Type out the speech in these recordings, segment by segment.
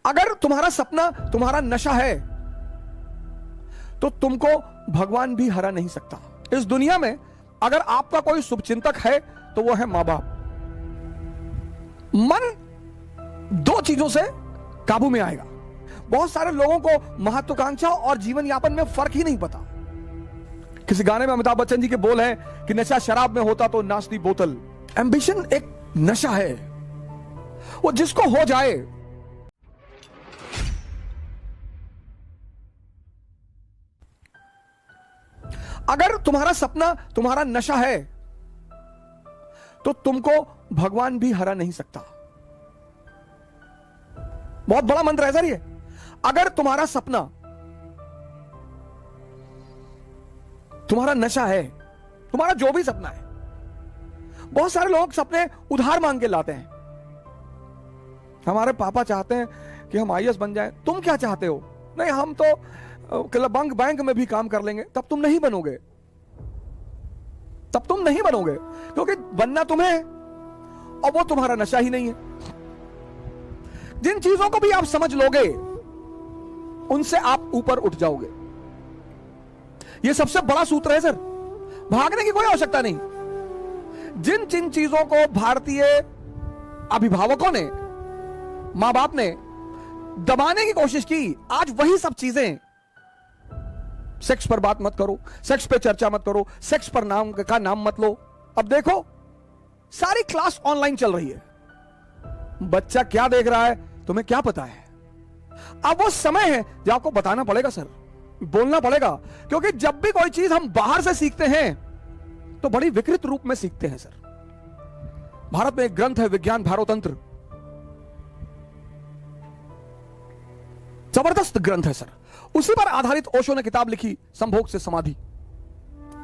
अगर तुम्हारा सपना तुम्हारा नशा है तो तुमको भगवान भी हरा नहीं सकता। इस दुनिया में अगर आपका कोई शुभचिंतक है तो वो है मां बाप। मन दो चीजों से काबू में आएगा। बहुत सारे लोगों को महत्वाकांक्षा और जीवन यापन में फर्क ही नहीं पता। किसी गाने में अमिताभ बच्चन जी के बोल हैं कि नशा शराब में होता तो नाचती बोतल। एम्बिशन एक नशा है, वो जिसको हो जाए। अगर तुम्हारा सपना तुम्हारा नशा है तो तुमको भगवान भी हरा नहीं सकता। बहुत बड़ा मंत्र है सर ये। अगर तुम्हारा सपना तुम्हारा नशा है, तुम्हारा जो भी सपना है। बहुत सारे लोग सपने उधार मांग के लाते हैं। हमारे पापा चाहते हैं कि हम आईएएस बन जाएं। तुम क्या चाहते हो? नहीं, हम तो बैंक में भी काम कर लेंगे। तब तुम नहीं बनोगे, तब तुम नहीं बनोगे, क्योंकि बनना तुम्हें है और वो तुम्हारा नशा ही नहीं है। जिन चीजों को भी आप समझ लोगे उनसे आप ऊपर उठ जाओगे। यह सबसे बड़ा सूत्र है सर। भागने की कोई आवश्यकता नहीं। जिन जिन चीजों को भारतीय अभिभावकों ने, मां बाप ने दबाने की कोशिश की, आज वही सब चीजें। सेक्स पर बात मत करो, सेक्स पे चर्चा मत करो, सेक्स पर नाम का नाम मत लो। अब देखो सारी क्लास ऑनलाइन चल रही है। बच्चा क्या देख रहा है तुम्हें क्या पता है? अब वो समय है जो आपको बताना पड़ेगा सर, बोलना पड़ेगा। क्योंकि जब भी कोई चीज हम बाहर से सीखते हैं तो बड़ी विकृत रूप में सीखते हैं सर। भारत में एक ग्रंथ है विज्ञान भारोतंत्र, जबरदस्त ग्रंथ है सर। उसी पर आधारित ओशो ने किताब लिखी संभोग से समाधि।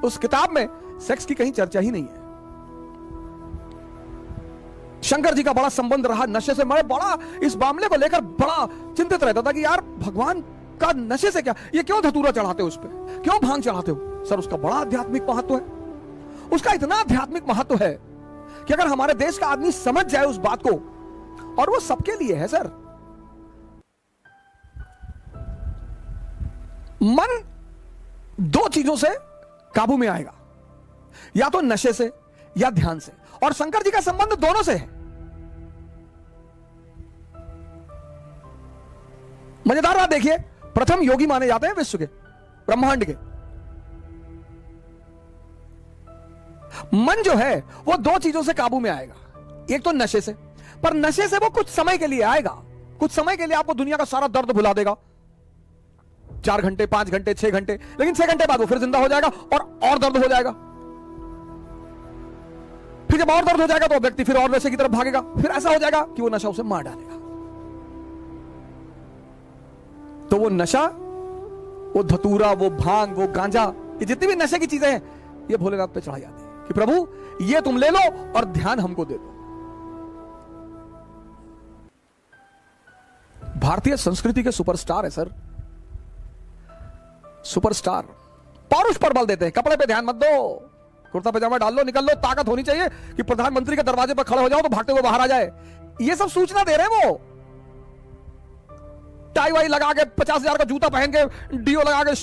उस किताब में सेक्स की कहीं चर्चा ही नहीं है। शंकर जी का बड़ा संबंध रहा नशे से। मैं बड़ा इस मामले को लेकर बड़ा चिंतित रहता था कि यार भगवान का नशे से क्या, ये क्यों धतूरा चढ़ाते हो उस पर, क्यों भांग चढ़ाते हो? सर उसका बड़ा आध्यात्मिक महत्व है। उसका इतना आध्यात्मिक महत्व है कि अगर हमारे देश का आदमी समझ जाए उस बात को, और वो सबके लिए है सर। मन दो चीजों से काबू में आएगा, या तो नशे से या ध्यान से। और शंकर जी का संबंध दोनों से है। मजेदार बात देखिए, प्रथम योगी माने जाते हैं विश्व के, ब्रह्मांड के। मन जो है वो दो चीजों से काबू में आएगा। एक तो नशे से, पर नशे से वो कुछ समय के लिए आएगा। कुछ समय के लिए आपको दुनिया का सारा दर्द भुला देगा, 4 घंटे 5 घंटे 6 घंटे, लेकिन 6 घंटे बाद वो फिर जिंदा हो जाएगा और दर्द हो जाएगा। फिर जब और दर्द हो जाएगा तो व्यक्ति फिर और नशे की तरफ भागेगा। फिर ऐसा हो जाएगा कि वो नशा उसे मार डालेगा। तो वो नशा, वो धतूरा, वो भांग, वो गांजा, ये जितनी भी नशे की चीजें हैं, ये भोलेनाथ पे चढ़ाई जाती है कि प्रभु ये तुम ले लो और ध्यान हमको दे दो। भारतीय संस्कृति के सुपरस्टार है सर, सुपरस्टार। पौरुष पर बल देते हैं। कपड़े पे ध्यान मत दो, कुर्ता पजामा डाल लो, निकल लो। ताकत होनी चाहिए कि प्रधानमंत्री के दरवाजे पर खड़े हो जाओ तो भागते हुए बाहर आ जाए। ये सब सूचना दे रहे हैं वो। टाई वाई लगा के, 50,000 का जूता पहन के, डीओ लगा के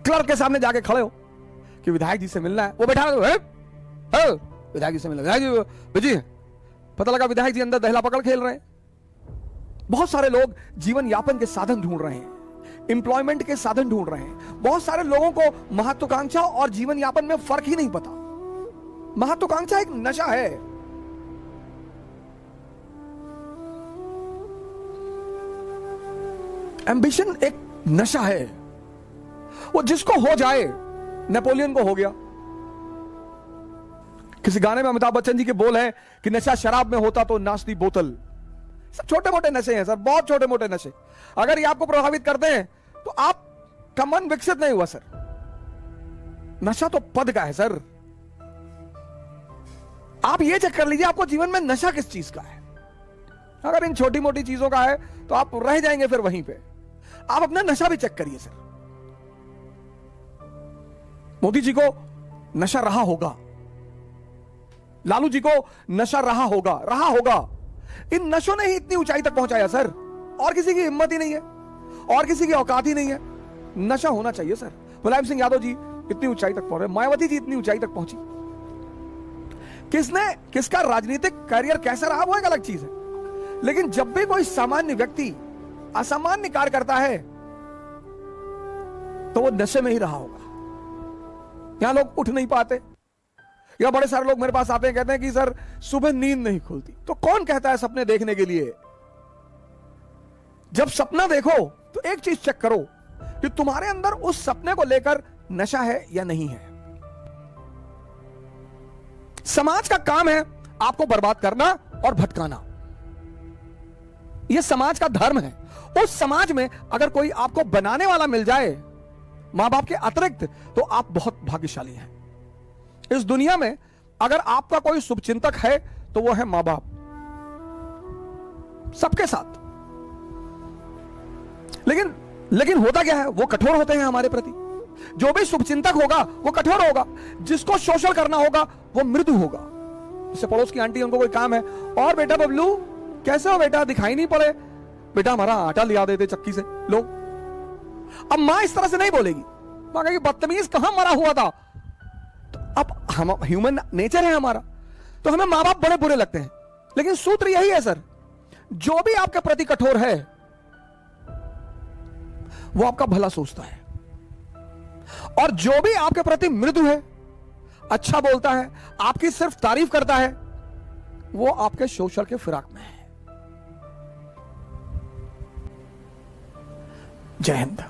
क्लर्क के सामने जाके खड़े हो कि विधायक जी से मिलना है। वो बैठा है, विधायक जी से मिलना, विधायक जी बिजी है। पता लगा विधायक जी अंदर दहला पकड़ खेल रहे हैं। बहुत सारे लोग जीवन यापन के साधन ढूंढ रहे हैं, एम्प्लॉयमेंट के साधन ढूंढ रहे हैं। बहुत सारे लोगों को महत्वाकांक्षा और जीवन यापन में फर्क ही नहीं पता। महत्वाकांक्षा एक नशा है। एम्बिशन एक नशा है, वो जिसको हो जाए। नेपोलियन को हो गया। किसी गाने में अमिताभ बच्चन जी के बोल हैं कि नशा शराब में होता तो नाचती बोतल। सब छोटे मोटे नशे हैं सर, बहुत छोटे मोटे नशे। अगर ये आपको प्रभावित करते हैं तो आपका मन विकसित नहीं हुआ सर। नशा तो पद का है सर। आप ये चेक कर लीजिए आपको जीवन में नशा किस चीज का है। अगर इन छोटी मोटी चीजों का है तो आप रह जाएंगे फिर वहीं पे। आप अपना नशा भी चेक करिए सर। मोदी जी को नशा रहा होगा, लालू जी को नशा रहा होगा, इन नशों ने ही इतनी ऊंचाई तक पहुंचाया सर, और किसी की हिम्मत ही नहीं है, और किसी की औकात ही नहीं है। नशा होना चाहिए सर। मुलायम सिंह यादव जी इतनी ऊंचाई तक पहुंचे, मायावती जी इतनी ऊंचाई तक पहुंची। किसका राजनीतिक करियर कैसा रहा वो एक अलग चीज है, लेकिन जब भी कोई सामान्य व्यक्ति असामान्य कार्य करता है तो वो नशे में ही रहा होगा। यहां लोग उठ नहीं पाते, या बड़े सारे लोग मेरे पास आते हैं, कहते हैं कि सर सुबह नींद नहीं खुलती। तो कौन कहता है सपने देखने के लिए? जब सपना देखो तो एक चीज चेक करो कि तुम्हारे अंदर उस सपने को लेकर नशा है या नहीं है। समाज का काम है आपको बर्बाद करना और भटकाना, यह समाज का धर्म है। उस समाज में अगर कोई आपको बनाने वाला मिल जाए मां बाप के अतिरिक्त, तो आप बहुत भाग्यशाली हैं। इस दुनिया में अगर आपका कोई शुभचिंतक है तो वो है मां बाप, सबके साथ। लेकिन होता क्या है, वो कठोर होते हैं हमारे प्रति। जो भी शुभचिंतक होगा वो कठोर होगा, जिसको शोषण करना होगा वो मृदु होगा। जैसे पड़ोस की आंटी, उनको कोई काम है, और बेटा बबलू कैसे हो बेटा, दिखाई नहीं पड़े, बेटा हमारा आटा लिया देते चक्की से लोग। अब मां इस तरह से नहीं बोलेगी, मां कहेगी बदतमीज कहां मरा हुआ था। तो अब हम ह्यूमन नेचर है हमारा, तो हमें मां बाप बड़े बुरे लगते हैं। लेकिन सूत्र यही है सर, जो भी आपके प्रति कठोर है वो आपका भला सोचता है, और जो भी आपके प्रति मृदु है, अच्छा बोलता है, आपकी सिर्फ तारीफ करता है, वो आपके शोषण के फिराक में है। जय हिंद।